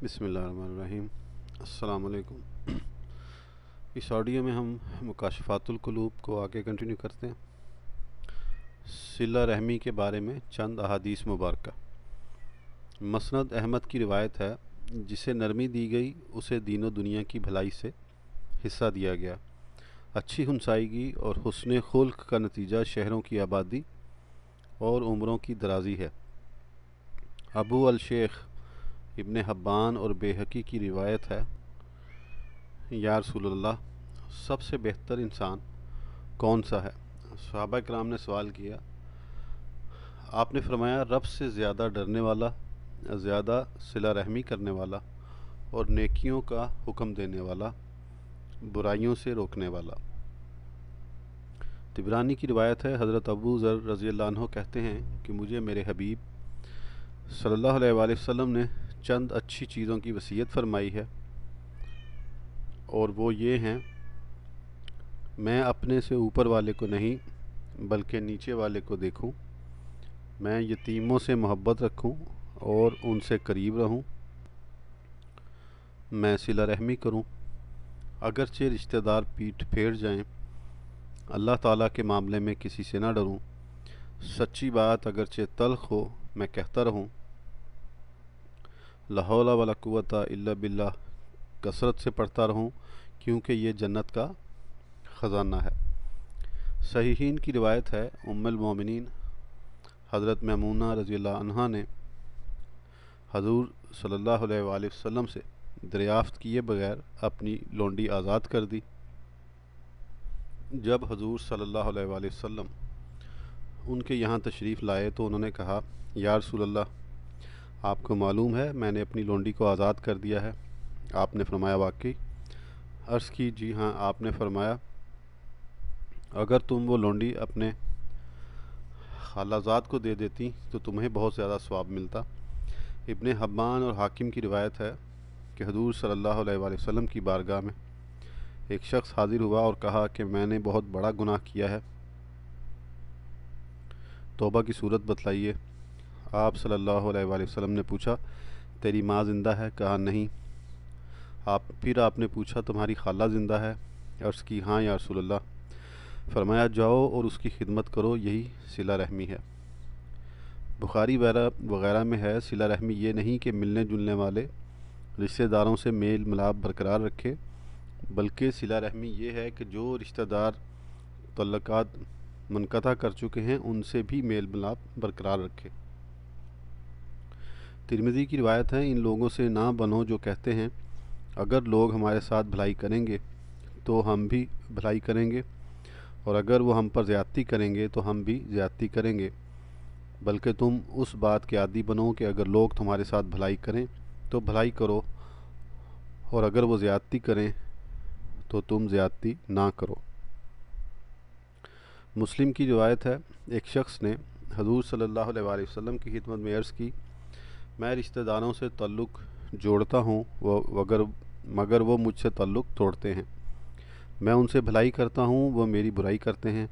بسم اللہ الرحمن الرحیم۔ السلام علیکم۔ اس آڈیو میں ہم مکاشفات القلوب کو آگے کنٹینیو کرتے ہیں۔ صلہ رحمی کے بارے میں چند احادیث مبارکہ۔ مسند احمد کی روایت ہے، جسے نرمی دی گئی اسے دین و دنیا کی بھلائی سے حصہ دیا گیا۔ اچھی ہمسائیگی اور حسن خلق کا نتیجہ شہروں کی آبادی اور عمروں کی درازی ہے۔ ابو الشیخ ابن حبان اور بیہقی کی روایت ہے، یا رسول اللہ، سب سے بہتر انسان کون سا ہے؟ صحابہ کرام نے سوال کیا۔ آپ نے فرمایا، رب سے زیادہ ڈرنے والا، زیادہ صلہ رحمی کرنے والا اور نیکیوں کا حکم دینے والا، برائیوں سے روکنے والا۔ طبرانی کی روایت ہے، حضرت ابو ذر رضی اللہ عنہ کہتے ہیں کہ مجھے میرے حبیب صلی اللہ علیہ وآلہ وسلم نے چند اچھی چیزوں کی وصیت فرمائی ہے، اور وہ یہ ہیں: میں اپنے سے اوپر والے کو نہیں بلکہ نیچے والے کو دیکھوں، میں یتیموں سے محبت رکھوں اور ان سے قریب رہوں، میں صلہ رحمی کروں، اگرچہ رشتہ دار پیٹھ پھیر جائیں، اللہ تعالیٰ کے معاملے میں کسی سے نہ ڈروں، سچی بات اگرچہ تلخ ہو میں کہتا رہوں، لا حول ولا قوت الا باللہ کثرت سے پڑھتا رہوں، کیونکہ یہ جنت کا خزانہ ہے۔ صحیحین کی روایت ہے، ام المومنین حضرت میمونہ رضی اللہ عنہا نے حضور صلی اللہ علیہ وآلہ وسلم سے دریافت کیے بغیر اپنی لونڈی آزاد کر دی۔ جب حضور صلی اللہ علیہ وآلہ وسلم ان کے یہاں تشریف لائے تو انہوں نے کہا، یا رسول اللہ، آپ کو معلوم ہے میں نے اپنی لونڈی کو آزاد کر دیا ہے؟ آپ نے فرمایا، واقعی؟ عرض کی، جی ہاں۔ آپ نے فرمایا، اگر تم وہ لونڈی اپنے خالہ زاد کو دے دیتی تو تمہیں بہت زیادہ ثواب ملتا۔ ابن حبان اور حاکم کی روایت ہے کہ حضور صلی اللہ علیہ وآلہ وسلم کی بارگاہ میں ایک شخص حاضر ہوا اور کہا کہ میں نے بہت بڑا گناہ کیا ہے، توبہ کی صورت بتلائیے۔ آپ صلی اللہ علیہ وآلہ وسلم نے پوچھا، تیری ماں زندہ ہے؟ کہا، نہیں۔ پھر آپ نے پوچھا، تمہاری خالہ زندہ ہے؟ عرض کی، ہاں یا رسول اللہ۔ فرمایا، جاؤ اور اس کی خدمت کرو، یہی صلہ رحمی ہے۔ بخاری وغیرہ میں ہے، صلہ رحمی یہ نہیں کہ ملنے جلنے والے رشتہ داروں سے میل ملاپ برقرار رکھے، بلکہ صلہ رحمی یہ ہے کہ جو رشتہ دار تعلقات منقطع کر چکے ہیں ان سے بھی میل ملاپ برقرار رکھے۔ ترمذی کی روایت ہے، ان لوگوں سے نہ بنو جو کہتے ہیں اگر لوگ ہمارے ساتھ بھلائی کریں گے تو ہم بھی بھلائی کریں گے، اور اگر وہ ہم پر زیادتی کریں گے تو ہم بھی زیادتی کریں گے، بلکہ تم اس بات کے عادی بنو کہ اگر لوگ تمہارے ساتھ بھلائی کریں تو بھلائی کرو، اور اگر وہ زیادتی کریں تو تم زیادتی نہ کرو۔ مسلم کی روایت ہے، ایک شخص نے حضور صلی اللہ علیہ وآلہ وسلم کی خدمت میں عرض کی، میں رشتہ داروں سے تعلق جوڑتا ہوں مگر وہ مجھ سے تعلق توڑتے ہیں، میں ان سے بھلائی کرتا ہوں، وہ میری برائی کرتے ہیں،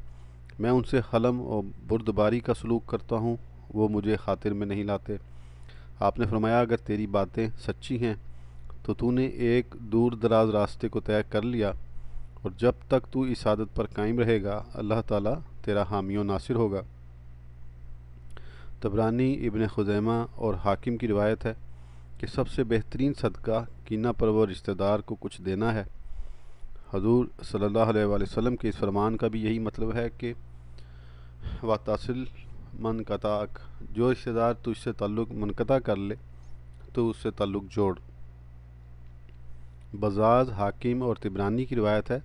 میں ان سے حلم اور بردباری کا سلوک کرتا ہوں، وہ مجھے خاطر میں نہیں لاتے۔ آپ نے فرمایا، اگر تیری باتیں سچی ہیں تو نے ایک دور دراز راستے کو طے کر لیا، اور جب تک تو اس عادت پر قائم رہے گا اللہ تعالیٰ تیرا حامی و ناصر ہوگا۔ طبرانی، ابن خزیمہ اور حاکم کی روایت ہے کہ سب سے بہترین صدقہ کینہ پرور رشتہ دار کو کچھ دینا ہے۔ حضور صلی اللہ علیہ وآلہ وسلم کے اس فرمان کا بھی یہی مطلب ہے کہ وَتَصِلْ مَنْ قَطَعَكَ، جو رشتہ دار تجھ سے تعلق منقطع کر لے تو اس سے تعلق جوڑ۔ بزاز، حاکم اور طبرانی کی روایت ہے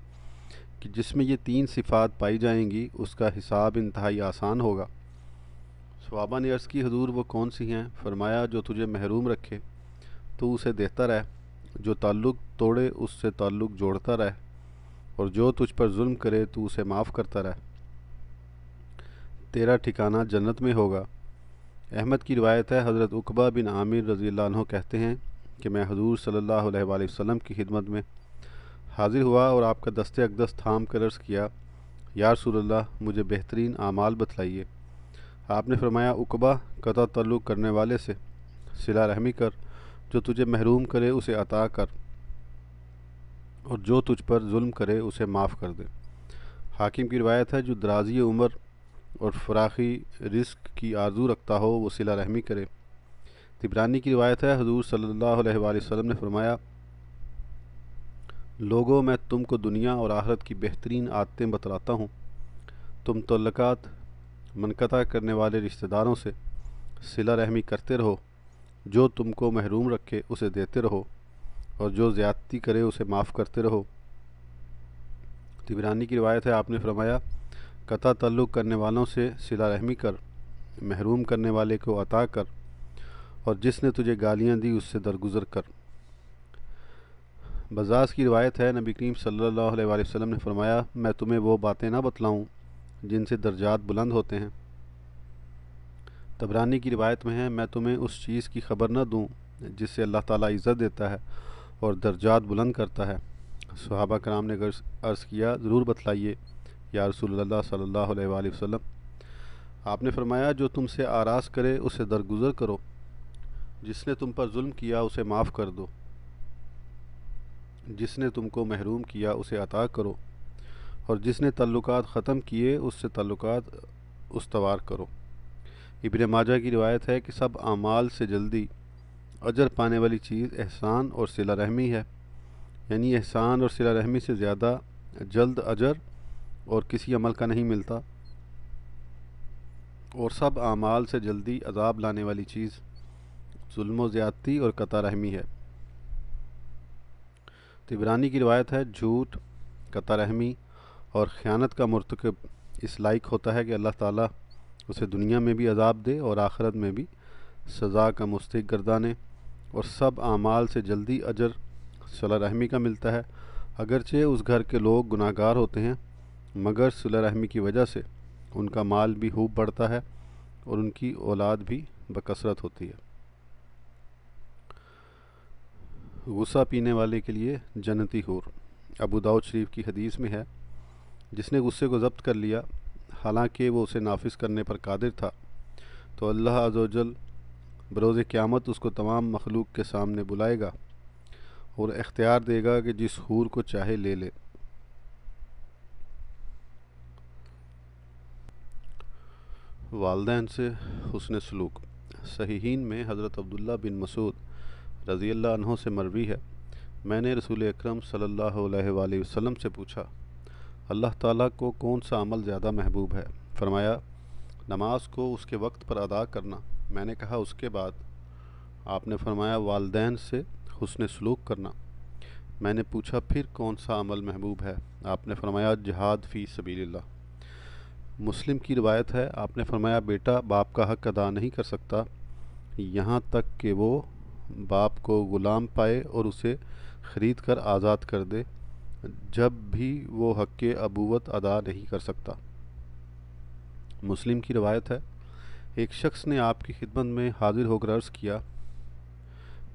کہ جس میں یہ تین صفات پائی جائیں گی اس کا حساب انتہائی آسان ہوگا۔ صحابہ نے عرض کی، حضور وہ کون سی ہیں؟ فرمایا، جو تجھے محروم رکھے تو اسے دیتا رہ، جو تعلق توڑے اس سے تعلق جوڑتا رہ، اور جو تجھ پر ظلم کرے تو اسے معاف کرتا رہ، تیرا ٹھکانہ جنت میں ہوگا۔ احمد کی روایت ہے، حضرت عقبہ بن عامر رضی اللہ عنہ کہتے ہیں کہ میں حضور صلی اللہ علیہ وآلہ وسلم کی خدمت میں حاضر ہوا اور آپ کا دست اقدس تھام کر عرض کیا، یا رسول اللہ، مجھے بہترین اعمال بتلائیے۔ آپ نے فرمایا، عقبہ، قطع تعلق کرنے والے سے صلہ رحمی کر، جو تجھے محروم کرے اسے عطا کر، اور جو تجھ پر ظلم کرے اسے معاف کر دے۔ حاکم کی روایت ہے جو درازی عمر اور فراخی رزق کی آرزو رکھتا ہو وہ صلہ رحمی کرے۔ طبرانی کی روایت ہے حضور صلی اللہ علیہ وآلہ وسلم نے فرمایا، لوگوں میں تم کو دنیا اور آخرت کی بہترین عادتیں بتلاتا ہوں، تم تعلقات منقطع کرنے والے رشتہ داروں سے صلہ رحمی کرتے رہو، جو تم کو محروم رکھے اسے دیتے رہو، اور جو زیادتی کرے اسے معاف کرتے رہو۔ طبرانی کی روایت ہے آپ نے فرمایا، قطع تعلق کرنے والوں سے صلہ رحمی کر، محروم کرنے والے کو عطا کر، اور جس نے تجھے گالیاں دی اس سے درگزر کر۔ بزاز کی روایت ہے نبی کریم صلی اللہ علیہ وآلہ وسلم نے فرمایا، میں تمہیں وہ باتیں نہ بتلاؤں جن سے درجات بلند ہوتے ہیں۔ طبرانی کی روایت میں ہے، میں تمہیں اس چیز کی خبر نہ دوں جس سے اللہ تعالیٰ عزت دیتا ہے اور درجات بلند کرتا ہے۔ صحابہ کرام نے عرض کیا، ضرور بتلائیے یا رسول اللہ صلی اللہ علیہ وآلہ وسلم۔ آپ نے فرمایا، جو تم سے آراز کرے اسے درگزر کرو، جس نے تم پر ظلم کیا اسے معاف کر دو، جس نے تم کو محروم کیا اسے عطا کرو، اور جس نے تعلقات ختم کیے اس سے تعلقات استوار کرو۔ ابن ماجہ کی روایت ہے کہ سب اعمال سے جلدی اجر پانے والی چیز احسان اور صلہ رحمی ہے، یعنی احسان اور صلہ رحمی سے زیادہ جلد اجر اور کسی عمل کا نہیں ملتا، اور سب اعمال سے جلدی عذاب لانے والی چیز ظلم و زیادتی اور قطع رحمی ہے۔ طبرانی کی روایت ہے، جھوٹ، قطع رحمی اور خیانت کا مرتکب اس لائق ہوتا ہے کہ اللہ تعالیٰ اسے دنیا میں بھی عذاب دے اور آخرت میں بھی سزا کا مستحق گردانے، اور سب اعمال سے جلدی اجر صلہ رحمی کا ملتا ہے، اگرچہ اس گھر کے لوگ گناہ گار ہوتے ہیں، مگر صلہ رحمی کی وجہ سے ان کا مال بھی خوب بڑھتا ہے اور ان کی اولاد بھی بکثرت ہوتی ہے۔ غصہ پینے والے کے لیے جنتی حور۔ ابو داؤد شریف کی حدیث میں ہے، جس نے غصے کو ضبط کر لیا حالانکہ وہ اسے نافذ کرنے پر قادر تھا، تو اللہ عز و جل بروز قیامت اس کو تمام مخلوق کے سامنے بلائے گا اور اختیار دے گا کہ جس حور کو چاہے لے لے۔ والدین سے حسن سلوک۔ صحیحین میں حضرت عبداللہ بن مسعود رضی اللہ عنہ سے مروی ہے، میں نے رسول اکرم صلی اللہ علیہ وآلہ وسلم سے پوچھا، اللہ تعالیٰ کو کون سا عمل زیادہ محبوب ہے؟ فرمایا، نماز کو اس کے وقت پر ادا کرنا۔ میں نے کہا، اس کے بعد؟ آپ نے فرمایا، والدین سے حسن سلوک کرنا۔ میں نے پوچھا، پھر کون سا عمل محبوب ہے؟ آپ نے فرمایا، جہاد فی سبیل اللہ۔ مسلم کی روایت ہے، آپ نے فرمایا، بیٹا باپ کا حق ادا نہیں کر سکتا یہاں تک کہ وہ باپ کو غلام پائے اور اسے خرید کر آزاد کر دے، جب بھی وہ حق ابوت ادا نہیں کر سکتا۔ مسلم کی روایت ہے، ایک شخص نے آپ کی خدمت میں حاضر ہو کر عرض کیا،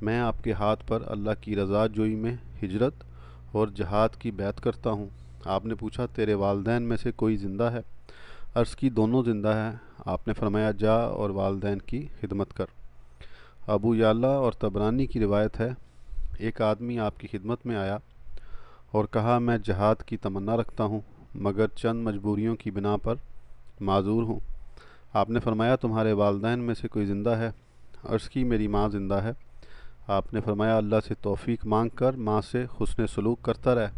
میں آپ کے ہاتھ پر اللہ کی رضا جوئی میں ہجرت اور جہاد کی بیعت کرتا ہوں۔ آپ نے پوچھا، تیرے والدین میں سے کوئی زندہ ہے؟ عرض کی، دونوں زندہ ہیں۔ آپ نے فرمایا، جا اور والدین کی خدمت کر۔ ابو یعلا اور طبرانی کی روایت ہے، ایک آدمی آپ کی خدمت میں آیا اور کہا، میں جہاد کی تمنا رکھتا ہوں مگر چند مجبوریوں کی بنا پر معذور ہوں۔ آپ نے فرمایا، تمہارے والدین میں سے کوئی زندہ ہے؟ عرض کی، میری ماں زندہ ہے۔ آپ نے فرمایا، اللہ سے توفیق مانگ کر ماں سے حسن سلوک کرتا رہ،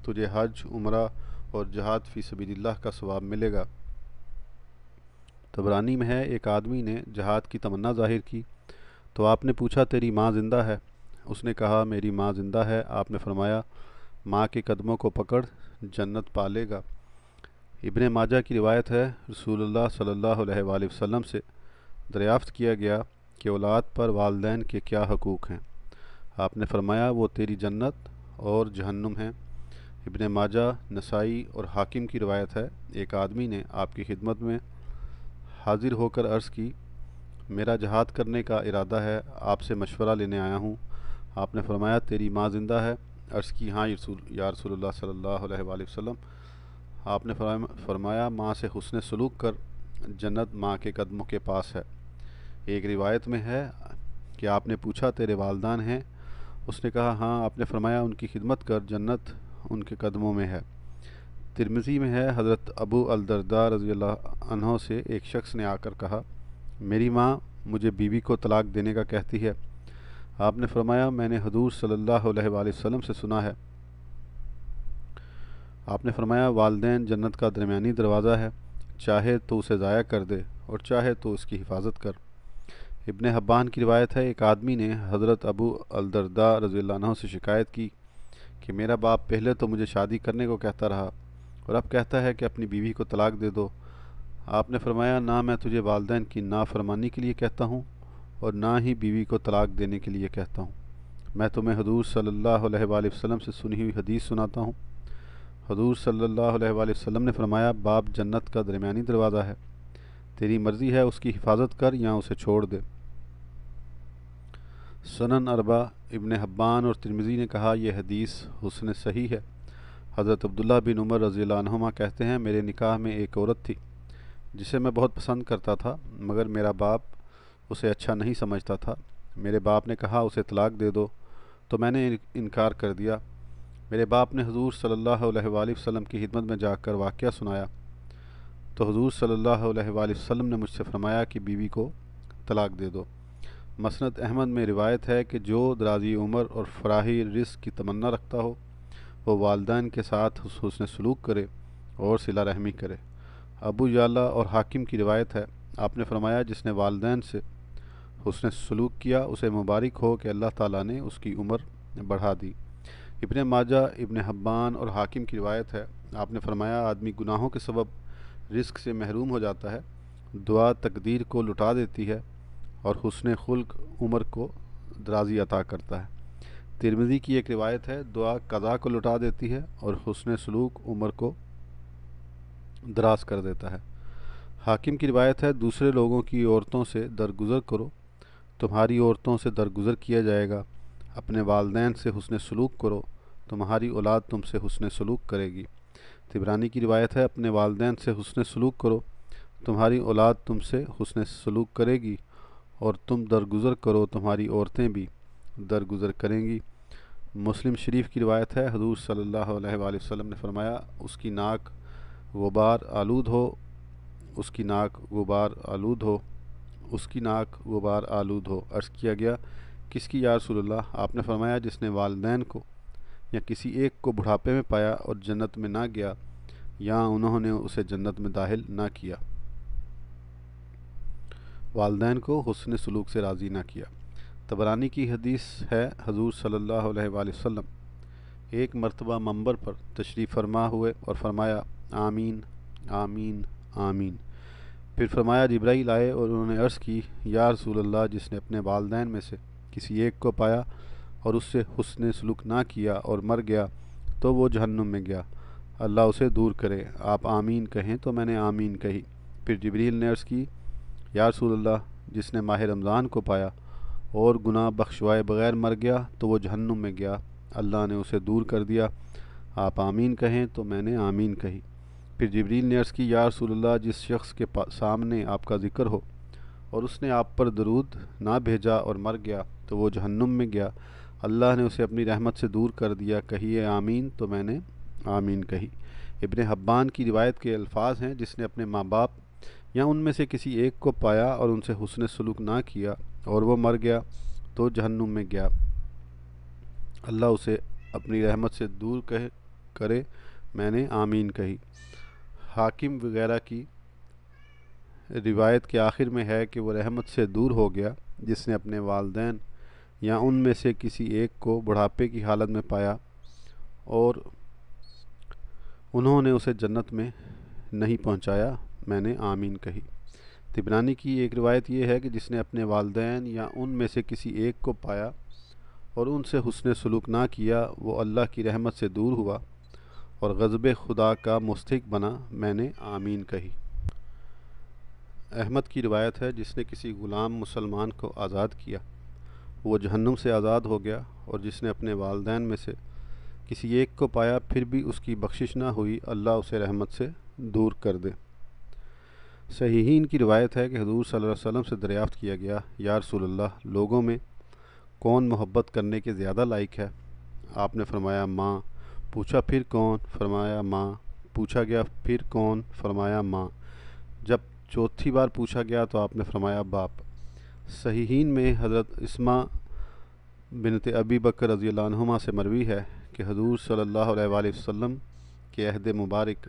تجھے حج، عمرہ اور جہاد فی سبیل اللہ کا ثواب ملے گا۔ طبرانی میں ہے، ایک آدمی نے جہاد کی تمنا ظاہر کی تو آپ نے پوچھا، تیری ماں زندہ ہے؟ اس نے کہا، میری ماں زندہ ہے۔ آپ نے فرمایا، ماں کے قدموں کو پکڑ، جنت پالے گا۔ ابن ماجہ کی روایت ہے، رسول اللہ صلی اللہ علیہ وآلہ وسلم سے دریافت کیا گیا کہ اولاد پر والدین کے کیا حقوق ہیں؟ آپ نے فرمایا، وہ تیری جنت اور جہنم ہیں۔ ابن ماجہ، نسائی اور حاکم کی روایت ہے، ایک آدمی نے آپ کی خدمت میں حاضر ہو کر عرض کی، میرا جہاد کرنے کا ارادہ ہے، آپ سے مشورہ لینے آیا ہوں۔ آپ نے فرمایا، تیری ماں زندہ ہے؟ عرض کی، ہاں یا رسول اللہ صلی اللہ علیہ وآلہ وسلم۔ آپ نے فرمایا، ماں سے حسن سلوک کر، جنت ماں کے قدموں کے پاس ہے۔ ایک روایت میں ہے کہ کہ آپ نے پوچھا تیرے والدان ہیں؟ اس نے کہا ہاں۔ آپ نے فرمایا ان کی خدمت کر، جنت ان کے قدموں میں ہے۔ ترمذی میں ہے حضرت ابو الدرداء رضی اللہ عنہ سے ایک شخص نے آ کر کہا میری ماں مجھے بیوی کو طلاق دینے کا کہتی ہے۔ آپ نے فرمایا میں نے حضور صلی اللہ علیہ وآلہ وسلم سے سنا ہے۔ آپ نے فرمایا والدین جنت کا درمیانی دروازہ ہے، چاہے تو اسے ضائع کر دے اور چاہے تو اس کی حفاظت کر۔ ابن حبان کی روایت ہے ایک آدمی نے حضرت ابو الدرداء رضی اللہ عنہ سے شکایت کی کہ میرا باپ پہلے تو مجھے شادی کرنے کو کہتا رہا اور اب کہتا ہے کہ اپنی بیوی کو طلاق دے دو۔ آپ نے فرمایا نہ میں تجھے والدین کی نافرمانی کے لیے کہتا ہوں اور نہ ہی بیوی کو طلاق دینے کے لیے کہتا ہوں، میں تمہیں حضور صلی اللہ علیہ وآلہ وسلم سے سنی ہوئی حدیث سناتا ہوں۔ حضور صلی اللہ علیہ وآلہ وسلم نے فرمایا باپ جنت کا درمیانی دروازہ ہے، تیری مرضی ہے اس کی حفاظت کر یا اسے چھوڑ دے۔ سنن اربع ابن حبان اور ترمذی نے کہا یہ حدیث حسن صحیح ہے۔ حضرت عبداللہ بن عمر رضی اللہ عنہما کہتے ہیں میرے نکاح میں ایک عورت تھی جسے میں بہت پسند کرتا تھا، مگر میرا باپ اسے اچھا نہیں سمجھتا تھا۔ میرے باپ نے کہا اسے طلاق دے دو تو میں نے انکار کر دیا۔ میرے باپ نے حضور صلی اللہ علیہ وآلہ وسلم کی خدمت میں جا کر واقعہ سنایا تو حضور صلی اللہ علیہ وآلہ وسلم نے مجھ سے فرمایا کہ بیوی کو طلاق دے دو۔ مسند احمد میں روایت ہے کہ جو درازی عمر اور فراحی رزق کی تمنا رکھتا ہو وہ والدین کے ساتھ حسن سلوک کرے اور صلہ رحمی کرے۔ ابو یعلا اور حاکم کی روایت ہے آپ نے فرمایا جس نے والدین سے حسن سلوک کیا اسے مبارک ہو کہ اللہ تعالیٰ نے اس کی عمر بڑھا دی۔ ابن ماجہ، ابن حبان اور حاکم کی روایت ہے آپ نے فرمایا آدمی گناہوں کے سبب رزق سے محروم ہو جاتا ہے، دعا تقدیر کو لٹا دیتی ہے اور حسن خلق عمر کو درازی عطا کرتا ہے۔ ترمذی کی ایک روایت ہے دعا قضا کو لٹا دیتی ہے اور حسن سلوک عمر کو دراز کر دیتا ہے۔ حاکم کی روایت ہے دوسرے لوگوں کی عورتوں سے درگزر کرو، تمہاری عورتوں سے درگزر کیا جائے گا۔ اپنے والدین سے حسن سلوک کرو، تمہاری اولاد تم سے حسن سلوک کرے گی۔ طبرانی کی روایت ہے اپنے والدین سے حسن سلوک کرو، تمہاری اولاد تم سے حسن سلوک کرے گی، اور تم درگزر کرو تمہاری عورتیں بھی درگزر کریں گی۔ مسلم شریف کی روایت ہے حضور صلی اللہ علیہ وآلہ وسلم نے فرمایا اس کی ناک غبار آلود ہو، اس کی ناک غبار آلود ہو، اس کی ناک غبار آلود ہو۔ عرض کیا گیا کس کی یا رسول اللہ؟ آپ نے فرمایا جس نے والدین کو یا کسی ایک کو بڑھاپے میں پایا اور جنت میں نہ گیا یا انہوں نے اسے جنت میں داخل نہ کیا، والدین کو حسن سلوک سے راضی نہ کیا۔ طبرانی کی حدیث ہے حضور صلی اللہ علیہ وآلہ وسلم ایک مرتبہ منبر پر تشریف فرما ہوئے اور فرمایا آمین آمین آمین۔ پھر فرمایا جبرائیل آئے اور انہوں نے عرض کی یا رسول اللہ جس نے اپنے والدین میں سے کسی ایک کو پایا اور اس سے حسن سلوک نہ کیا اور مر گیا تو وہ جہنم میں گیا، اللہ اسے دور کرے۔ آپ آمین کہیں تو میں نے آمین کہی۔ پھر جبریل نے عرض کی یا رسول اللہ جس نے ماہ رمضان کو پایا اور گناہ بخشوائے بغیر مر گیا تو وہ جہنم میں گیا، اللہ نے اسے دور کر دیا۔ آپ آمین کہیں تو میں نے آمین کہی۔ پھر جبریل نے عرض کی یا رسول اللہ جس شخص کے سامنے آپ کا ذکر ہو اور اس نے آپ پر درود نہ بھیجا اور مر گیا تو وہ جہنم میں گیا، اللہ نے اسے اپنی رحمت سے دور کر دیا، کہیے آمین تو میں نے آمین کہی۔ ابن حبان کی روایت کے الفاظ ہیں جس نے اپنے ماں باپ یا ان میں سے کسی ایک کو پایا اور ان سے حسن سلوک نہ کیا اور وہ مر گیا تو جہنم میں گیا، اللہ اسے اپنی رحمت سے دور کرے، میں نے آمین کہی۔ حاکم وغیرہ کی روایت کے آخر میں ہے کہ وہ رحمت سے دور ہو گیا جس نے اپنے والدین یا ان میں سے کسی ایک کو بڑھاپے کی حالت میں پایا اور انہوں نے اسے جنت میں نہیں پہنچایا، میں نے آمین کہی۔ طبرانی کی ایک روایت یہ ہے کہ جس نے اپنے والدین یا ان میں سے کسی ایک کو پایا اور ان سے حسن سلوک نہ کیا وہ اللہ کی رحمت سے دور ہوا اور غضب خدا کا مستحق بنا، میں نے آمین کہی۔ احمد کی روایت ہے جس نے کسی غلام مسلمان کو آزاد کیا وہ جہنم سے آزاد ہو گیا، اور جس نے اپنے والدین میں سے کسی ایک کو پایا پھر بھی اس کی بخشش نہ ہوئی، اللہ اسے رحمت سے دور کر دے۔ صحیحین کی روایت ہے کہ حضور صلی اللہ علیہ وسلم سے دریافت کیا گیا یا رسول اللہ لوگوں میں کون محبت کرنے کے زیادہ لائق ہے؟ آپ نے فرمایا ماں۔ پوچھا پھر کون؟ فرمایا ماں۔ پوچھا گیا پھر کون؟ فرمایا ماں۔ جب چوتھی بار پوچھا گیا تو آپ نے فرمایا باپ۔ صحیحین میں حضرت اسماء بنت ابی بکر رضی اللہ عنہما سے مروی ہے کہ حضور صلی اللہ علیہ وآلہ وسلم کے عہد مبارک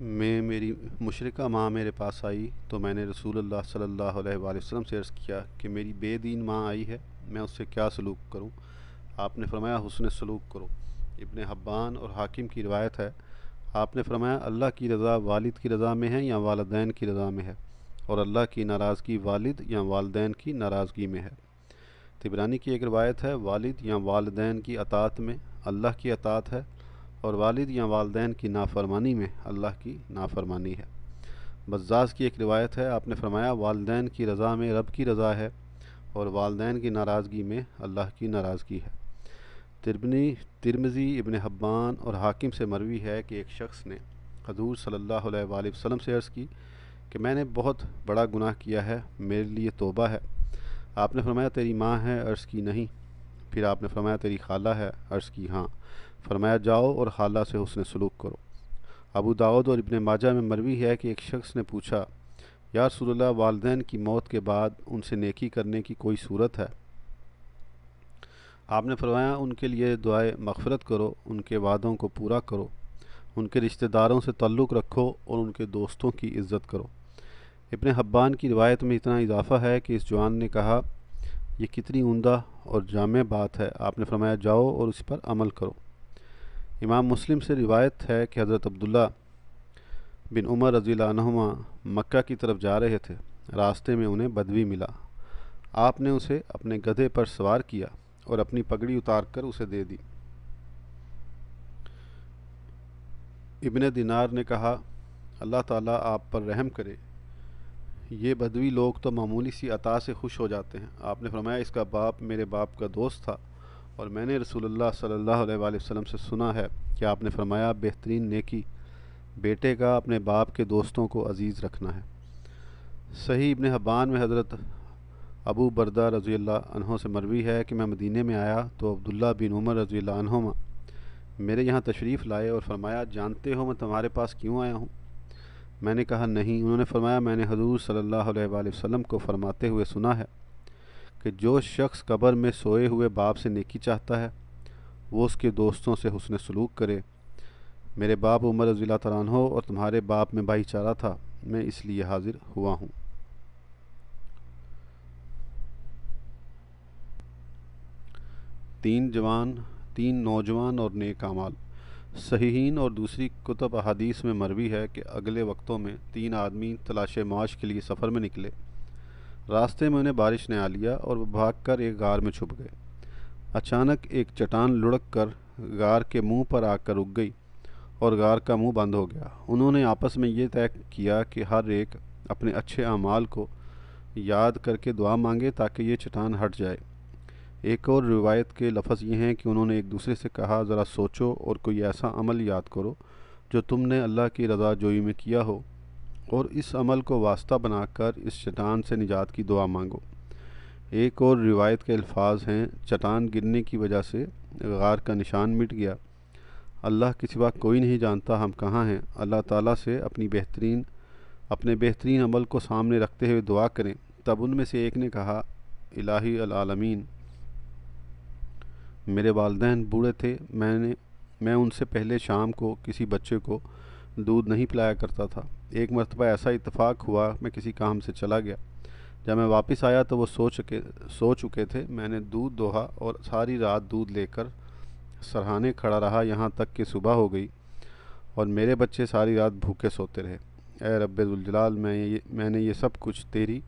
میں میری مشرکہ ماں میرے پاس آئی تو میں نے رسول اللہ صلی اللہ علیہ وآلہ وسلم سے عرض کیا کہ میری بے دین ماں آئی ہے، میں اس سے کیا سلوک کروں؟ آپ نے فرمایا حسن سلوک کرو۔ ابن حبان اور حاکم کی روایت ہے، آپ نے فرمایا اللہ کی رضا والد کی رضا میں ہے یا والدین کی رضا میں ہے، اور اللہ کی ناراضگی والد یا والدین کی ناراضگی میں ہے۔ طبرانی کی ایک روایت ہے، والد یا والدین کی اطاعت میں اللہ کی اطاعت ہے، اور والد یا والدین کی نافرمانی میں اللہ کی نافرمانی ہے۔ بزاز کی ایک روایت ہے، آپ نے فرمایا والدین کی رضا میں رب کی رضا ہے، اور والدین کی ناراضگی میں اللہ کی ناراضگی ہے۔ ترمذی، ابن حبان اور حاکم سے مروی ہے کہ ایک شخص نے حضور صلی اللہ علیہ وآلہ وسلم سے عرض کی کہ میں نے بہت بڑا گناہ کیا ہے، میرے لیے توبہ ہے۔ آپ نے فرمایا تیری ماں ہے؟ عرض کی نہیں۔ پھر آپ نے فرمایا تیری خالہ ہے؟ عرض کی ہاں۔ فرمایا جاؤ اور خالہ سے حسن سلوک کرو۔ ابو داؤد اور ابن ماجہ میں مروی ہے کہ ایک شخص نے پوچھا یا رسول اللہ، والدین کی موت کے بعد ان سے نیکی کرنے کی کوئی صورت ہے؟ آپ نے فرمایا ان کے لیے دعائے مغفرت کرو، ان کے وعدوں کو پورا کرو، ان کے رشتہ داروں سے تعلق رکھو اور ان کے دوستوں کی عزت کرو۔ ابن حبان کی روایت میں اتنا اضافہ ہے کہ اس جوان نے کہا یہ کتنی عمدہ اور جامع بات ہے۔ آپ نے فرمایا جاؤ اور اس پر عمل کرو۔ امام مسلم سے روایت ہے کہ حضرت عبداللہ بن عمر رضی اللہ عنہما مکہ کی طرف جا رہے تھے، راستے میں انہیں بدوی ملا۔ آپ نے اسے اپنے گدھے پر سوار کیا اور اپنی پگڑی اتار کر اسے دے دی۔ ابن دینار نے کہا اللہ تعالیٰ آپ پر رحم کرے، یہ بدوی لوگ تو معمولی سی عطا سے خوش ہو جاتے ہیں۔ آپ نے فرمایا اس کا باپ میرے باپ کا دوست تھا، اور میں نے رسول اللہ صلی اللہ علیہ وآلہ وسلم سے سنا ہے کہ آپ نے فرمایا بہترین نیکی بیٹے کا اپنے باپ کے دوستوں کو عزیز رکھنا ہے۔ صحیح ابن حبان میں حضرت ابو بردہ رضی اللہ عنہ سے مروی ہے کہ میں مدینے میں آیا تو عبداللہ بن عمر رضی اللہ عنہما میرے یہاں تشریف لائے اور فرمایا جانتے ہو میں تمہارے پاس کیوں آیا ہوں؟ میں نے کہا نہیں۔ انہوں نے فرمایا میں نے حضور صلی اللہ علیہ وآلہ وسلم کو فرماتے ہوئے سنا ہے کہ جو شخص قبر میں سوئے ہوئے باپ سے نیکی چاہتا ہے وہ اس کے دوستوں سے حسن سلوک کرے۔ میرے باپ عمر رضی اللہ تعالیٰ عنہ اور تمہارے باپ میں بھائی چارہ تھا، میں اس لیے حاضر ہوا ہوں۔ تین نوجوان اور نیک اعمال۔ صحیحین اور دوسری کتب احادیث میں مروی ہے کہ اگلے وقتوں میں 3 آدمی تلاش معاش کے لیے سفر میں نکلے۔ راستے میں انہیں بارش نے آ لیا اور وہ بھاگ کر ایک غار میں چھپ گئے۔ اچانک ایک چٹان لڑک کر غار کے منہ پر آ کر رک گئی اور غار کا منہ بند ہو گیا۔ انہوں نے آپس میں یہ طے کیا کہ ہر ایک اپنے اچھے اعمال کو یاد کر کے دعا مانگے تاکہ یہ چٹان ہٹ جائے۔ ایک اور روایت کے لفظ یہ ہیں کہ انہوں نے ایک دوسرے سے کہا ذرا سوچو اور کوئی ایسا عمل یاد کرو جو تم نے اللہ کی رضا جوئی میں کیا ہو، اور اس عمل کو واسطہ بنا کر اس چٹان سے نجات کی دعا مانگو۔ ایک اور روایت کے الفاظ ہیں چٹان گرنے کی وجہ سے غار کا نشان مٹ گیا۔ اللہ کے سوا کوئی نہیں جانتا ہم کہاں ہیں۔ اللہ تعالیٰ سے اپنے بہترین عمل کو سامنے رکھتے ہوئے دعا کریں۔ تب ان میں سے ایک نے کہا الہی العالمین، میرے والدین بوڑھے تھے، میں ان سے پہلے شام کو کسی بچے کو دودھ نہیں پلایا کرتا تھا۔ ایک مرتبہ ایسا اتفاق ہوا میں کسی کام سے چلا گیا، جب میں واپس آیا تو وہ سو چکے تھے۔ میں نے دودھ دوہا اور ساری رات دودھ لے کر سرہانے کھڑا رہا یہاں تک کہ صبح ہو گئی، اور میرے بچے ساری رات بھوکے سوتے رہے۔ اے رب ذوالجلال، میں نے یہ سب کچھ تیری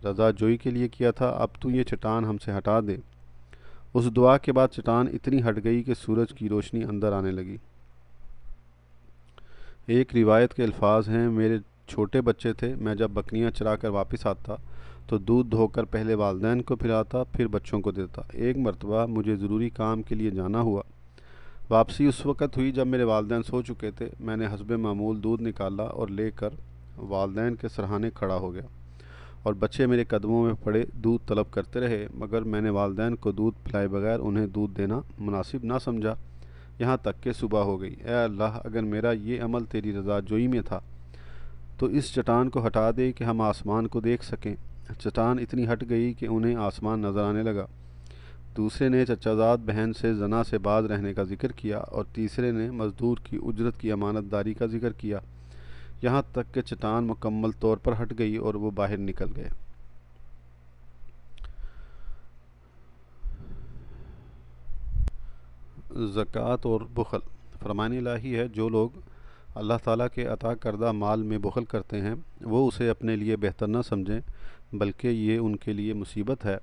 رضا جوئی کے لیے کیا تھا، اب تو یہ چٹان ہم سے ہٹا دے۔ اس دعا کے بعد چٹان اتنی ہٹ گئی کہ سورج کی روشنی اندر آنے لگی۔ ایک روایت کے الفاظ ہیں میرے چھوٹے بچے تھے، میں جب بکریاں چرا کر واپس آتا تو دودھ دھو کر پہلے والدین کو پلاتا پھر بچوں کو دیتا۔ ایک مرتبہ مجھے ضروری کام کے لیے جانا ہوا، واپسی اس وقت ہوئی جب میرے والدین سو چکے تھے۔ میں نے حسب معمول دودھ نکالا اور لے کر والدین کے سرہانے کھڑا ہو گیا اور بچے میرے قدموں میں پڑے دودھ طلب کرتے رہے، مگر میں نے والدین کو دودھ پلائے بغیر انہیں دودھ دینا مناسب نہ سمجھا، یہاں تک کہ صبح ہو گئی۔ اے اللہ، اگر میرا یہ عمل تیری رضا جوئی میں تھا تو اس چٹان کو ہٹا دے کہ ہم آسمان کو دیکھ سکیں۔ چٹان اتنی ہٹ گئی کہ انہیں آسمان نظر آنے لگا۔ دوسرے نے چچا زاد بہن سے زنا سے باز رہنے کا ذکر کیا، اور تیسرے نے مزدور کی اجرت کی امانت داری کا ذکر کیا، یہاں تک کہ چٹان مکمل طور پر ہٹ گئی اور وہ باہر نکل گئے۔ زکوٰۃ اور بخل۔ فرمان الہی ہے، جو لوگ اللہ تعالیٰ کے عطا کردہ مال میں بخل کرتے ہیں وہ اسے اپنے لیے بہتر نہ سمجھیں، بلکہ یہ ان کے لیے مصیبت ہے۔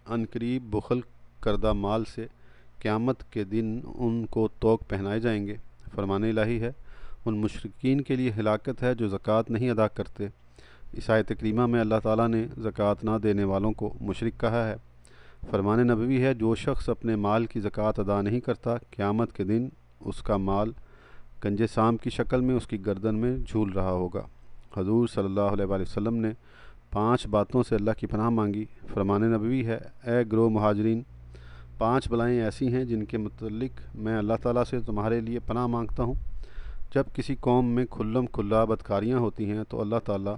عنقریب بخل کردہ مال سے قیامت کے دن ان کو طوق پہنائے جائیں گے۔ فرمان الہی ہے، ان مشرکین کے لیے ہلاکت ہے جو زکوٰۃ نہیں ادا کرتے۔ اس آیت کریمہ میں اللہ تعالیٰ نے زکوٰۃ نہ دینے والوں کو مشرک کہا ہے۔ فرمان نبوی ہے، جو شخص اپنے مال کی زکوٰۃ ادا نہیں کرتا، قیامت کے دن اس کا مال گنج سام کی شکل میں اس کی گردن میں جھول رہا ہوگا۔ حضور صلی اللہ علیہ وآلہ وسلم نے 5 باتوں سے اللہ کی پناہ مانگی۔ فرمان نبوی ہے، اے گروہ مہاجرین، 5 بلائیں ایسی ہیں جن کے متعلق میں اللہ تعالیٰ سے تمہارے لیے پناہ مانگتا ہوں۔ جب کسی قوم میں کھلم کھلا بدکاریاں ہوتی ہیں تو اللہ تعالیٰ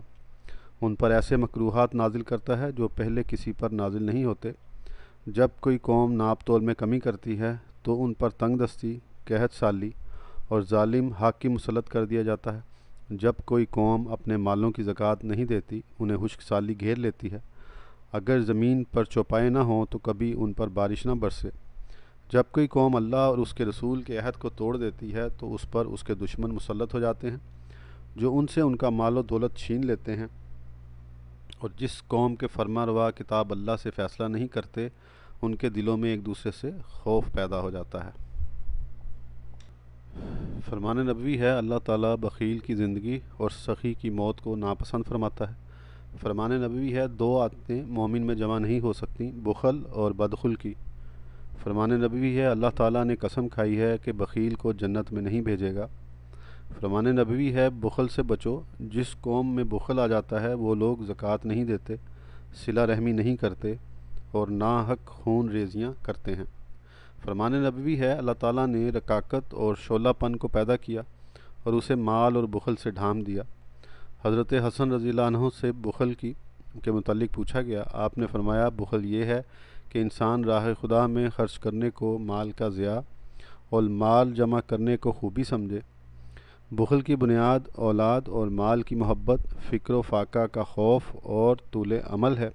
ان پر ایسے مکروہات نازل کرتا ہے جو پہلے کسی پر نازل نہیں ہوتے۔ جب کوئی قوم ناپ تول میں کمی کرتی ہے تو ان پر تنگ دستی، قحط سالی اور ظالم حاکم مسلط کر دیا جاتا ہے۔ جب کوئی قوم اپنے مالوں کی زکوٰۃ نہیں دیتی، انہیں خشک سالی گھیر لیتی ہے۔ اگر زمین پر چوپائے نہ ہوں تو کبھی ان پر بارش نہ برسے۔ جب کوئی قوم اللہ اور اس کے رسول کے عہد کو توڑ دیتی ہے تو اس پر اس کے دشمن مسلط ہو جاتے ہیں جو ان سے ان کا مال و دولت چھین لیتے ہیں۔ اور جس قوم کے فرما روا کتاب اللہ سے فیصلہ نہیں کرتے، ان کے دلوں میں ایک دوسرے سے خوف پیدا ہو جاتا ہے۔ فرمان نبوی ہے، اللہ تعالیٰ بخیل کی زندگی اور سخی کی موت کو ناپسند فرماتا ہے۔ فرمان نبوی ہے، 2 عادتیں مومن میں جمع نہیں ہو سکتیں، بخل اور بدخل کی۔ فرمان نبوی ہے، اللہ تعالیٰ نے قسم کھائی ہے کہ بخیل کو جنت میں نہیں بھیجے گا۔ فرمان نبوی ہے، بخل سے بچو۔ جس قوم میں بخل آ جاتا ہے وہ لوگ زکوٰۃ نہیں دیتے، صلہ رحمی نہیں کرتے اور ناحق خون ریزیاں کرتے ہیں۔ فرمان نبوی ہے، اللہ تعالیٰ نے رکاکت اور شعلہ پن کو پیدا کیا اور اسے مال اور بخل سے ڈھانپ دیا۔ حضرت حسن رضی اللہ عنہ سے بخل کے متعلق پوچھا گیا، آپ نے فرمایا، بخل یہ ہے کہ انسان راہ خدا میں خرچ کرنے کو مال کا ضیاع اور مال جمع کرنے کو خوبی سمجھے۔ بخل کی بنیاد اولاد اور مال کی محبت، فکر و فاقہ کا خوف اور طول عمل ہے۔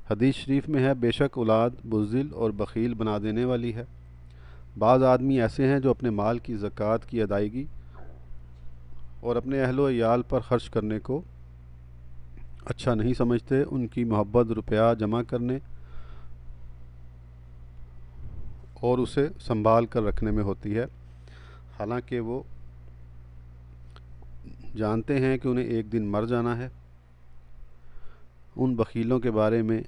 حدیث شریف میں ہے، بے شک اولاد بزدل اور بخیل بنا دینے والی ہے۔ بعض آدمی ایسے ہیں جو اپنے مال کی زکوٰۃ کی ادائیگی اور اپنے اہل و عیال پر خرچ کرنے کو اچھا نہیں سمجھتے۔ ان کی محبت روپیہ جمع کرنے اور اسے سنبھال کر رکھنے میں ہوتی ہے، حالانکہ وہ جانتے ہیں کہ انہیں ایک دن مر جانا ہے۔ ان بخیلوں کے بارے میں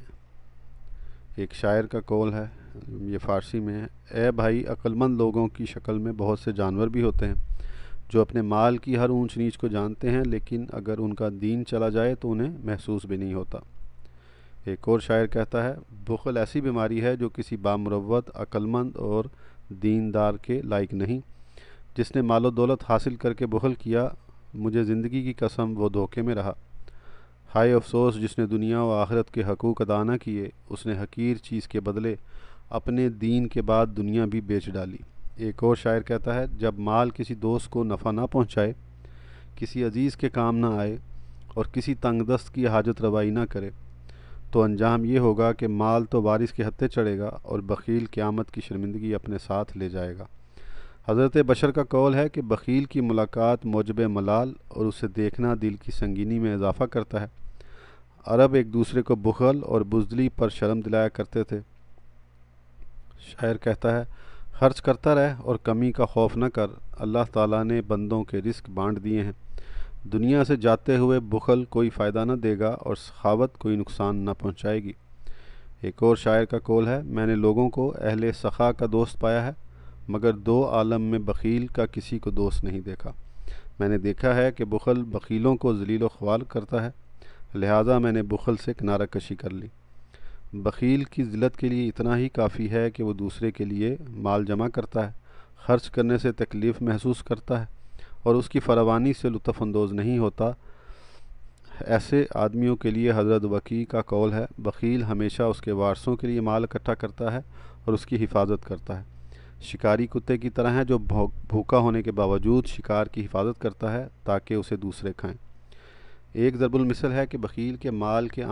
ایک شاعر کا قول ہے، یہ فارسی میں ہے، اے بھائی، عقل مند لوگوں کی شکل میں بہت سے جانور بھی ہوتے ہیں جو اپنے مال کی ہر اونچ نیچ کو جانتے ہیں، لیکن اگر ان کا دین چلا جائے تو انہیں محسوس بھی نہیں ہوتا۔ ایک اور شاعر کہتا ہے، بخل ایسی بیماری ہے جو کسی بامروت، عقل مند اور دیندار کے لائق نہیں۔ جس نے مال و دولت حاصل کر کے بخل کیا، مجھے زندگی کی قسم وہ دھوکے میں رہا۔ ہائے افسوس جس نے دنیا و آخرت کے حقوق ادا نہ کیے، اس نے حقیر چیز کے بدلے اپنے دین کے بعد دنیا بھی بیچ ڈالی۔ ایک اور شاعر کہتا ہے، جب مال کسی دوست کو نفع نہ پہنچائے، کسی عزیز کے کام نہ آئے اور کسی تنگ دست کی حاجت روائی نہ کرے، تو انجام یہ ہوگا کہ مال تو وارث کے ہتھے چڑھے گا اور بخیل قیامت کی شرمندگی اپنے ساتھ لے جائے گا۔ حضرت بشر کا قول ہے کہ بخیل کی ملاقات موجب ملال اور اسے دیکھنا دل کی سنگینی میں اضافہ کرتا ہے۔ عرب ایک دوسرے کو بخل اور بزدلی پر شرم دلایا کرتے تھے۔ شاعر کہتا ہے، خرچ کرتا رہ اور کمی کا خوف نہ کر، اللہ تعالیٰ نے بندوں کے رزق بانٹ دیے ہیں۔ دنیا سے جاتے ہوئے بخل کوئی فائدہ نہ دے گا اور سخاوت کوئی نقصان نہ پہنچائے گی۔ ایک اور شاعر کا قول ہے، میں نے لوگوں کو اہل سخا کا دوست پایا ہے، مگر 2 عالم میں بخیل کا کسی کو دوست نہیں دیکھا۔ میں نے دیکھا ہے کہ بخل بخیلوں کو ذلیل و خوار کرتا ہے، لہٰذا میں نے بخل سے کنارہ کشی کر لی۔ بخیل کی ذلت کے لیے اتنا ہی کافی ہے کہ وہ دوسرے کے لیے مال جمع کرتا ہے، خرچ کرنے سے تکلیف محسوس کرتا ہے اور اس کی فراوانی سے لطف اندوز نہیں ہوتا۔ ایسے آدمیوں کے لیے حضرت وکیع کا قول ہے، بخیل ہمیشہ اس کے وارثوں کے لیے مال اکٹھا کرتا ہے اور اس کی حفاظت کرتا ہے، شکاری کتے کی طرح ہے جو بھوکا ہونے کے باوجود شکار کی حفاظت کرتا ہے تاکہ اسے دوسرے کھائیں۔ ایک ضرب المثل ہے کہ بخیل کے مال کے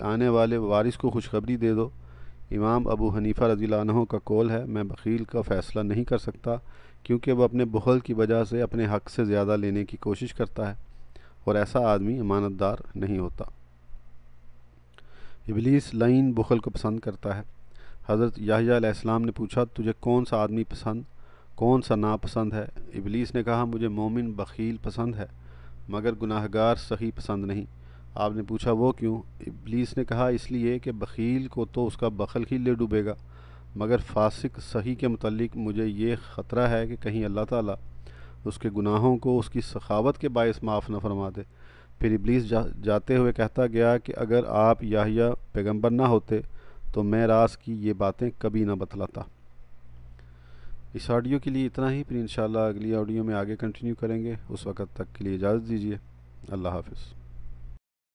آنے والے وارث کو خوشخبری دے دو۔ امام ابو حنیفہ رضی اللہ عنہ کا قول ہے، میں بخیل کا فیصلہ نہیں کر سکتا کیونکہ وہ اپنے بخل کی وجہ سے اپنے حق سے زیادہ لینے کی کوشش کرتا ہے اور ایسا آدمی امانت دار نہیں ہوتا۔ ابلیس لعین بخل کو پسند کرتا ہے۔ حضرت یحییٰ علیہ السلام نے پوچھا، تجھے کون سا آدمی پسند، کون سا ناپسند ہے؟ ابلیس نے کہا، مجھے مومن بخیل پسند ہے مگر گناہگار سخی پسند نہیں۔ آپ نے پوچھا وہ کیوں؟ ابلیس نے کہا، اس لیے کہ بخیل کو تو اس کا بخل ہی لے ڈوبے گا، مگر فاسق سخی کے متعلق مجھے یہ خطرہ ہے کہ کہیں اللہ تعالیٰ اس کے گناہوں کو اس کی سخاوت کے باعث معاف نہ فرما دے۔ پھر ابلیس جاتے ہوئے کہتا گیا کہ اگر آپ یحییٰ پیغمبر نہ ہوتے تو میں راز کی یہ باتیں کبھی نہ بتلاتا۔ اس آڈیو کے لیے اتنا ہی، پھر انشاءاللہ اگلی آڈیو میں آگے کنٹینیو کریں گے۔ اس وقت تک کے لیے اجازت دیجیے۔ اللہ حافظ۔